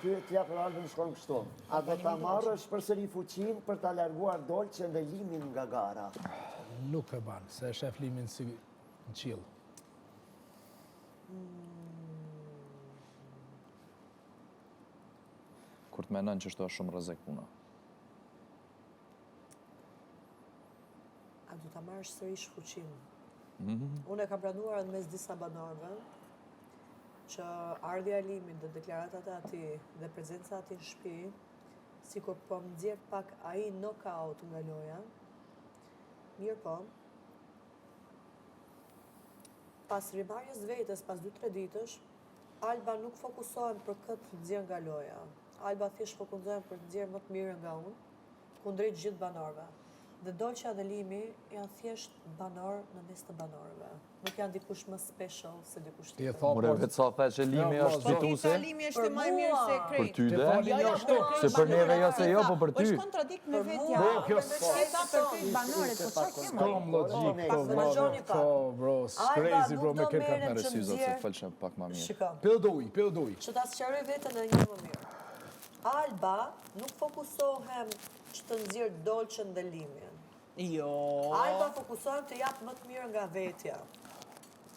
pyetja për Albën shkon kështu. A do ta marrësh përsëri fuqinë për ta larguar Dolçen dhe Limin nga gara? Nuk e ban, se e shef Limin si në qiell. Kur të menon që është shumë rrezik puna. A do ta marrësh sërish fuqinë? Unë e kam pranuar edhe mes disa banorëve që ardhja e Limit dhe deklaratat e ati dhe prezenca ati në shtëpi, sikur po më nxjerr pak ai knockout nga loja. Mirë po, pas rimarrjes vetës, pas 2-3 ditësh, Alba nuk fokusohen për këtë të nxjerr nga loja. Alba thjesht fokusohen për të nxjerr më të mirë nga unë, kundrejt gjithë banorëve. Dhe Dolçja dhe Limi janë thjesht banor në mes të banorëve. Nuk janë dikush më special se dikush tjetër. More vetë sa the që Limi është fituesi. Limi është më i mirë se Krejt. Për ty dhe? Se për neve jo se jo, po për ty. Është kontradikt me vetja. Kjo Shketa për Krejt banorët, po çfarë kemë? s'kom logjik, po bro, crazy bro me këtë Në rësy zotë se fëllëshem pak ma mirë. Shiko. Pilduj. Që ta sqaroj veten e një më mirë. Alba nuk fokusohem që të nxjerr Dolçen dhe Limin. Jo. Alba fokusohem të jap më të mirë nga vetja.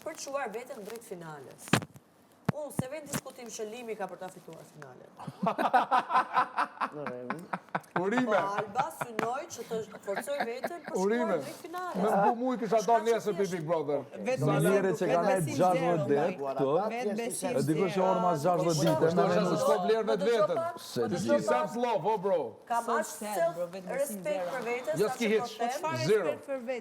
Për të çuar veten drejt finales. Unë se vend diskutim që Limi ka për ta fituar finalen. Urime. Po Alba synoi që të forcoj veten për të shkuar drejt finales. Me mbu mu i kisha dalë nesër për Big Brother. Në njerë që ka nejtë 60 dit, këto, e dikush e orë mas 60 dit, Kështu është se s'ko vlerë vetë vetën. Se Ti di. self-love, o bro. Kam as self-respekt për veten, Jo sa s'ki që hiç, po them. zero.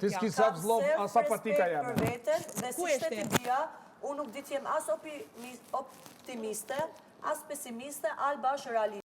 Ti s'ki self-love, asa patika Kam jam. self-respekt për veten, dhe si shteti dia, unë nuk di të jem as optimiste, as pesimiste, Alba është realiste.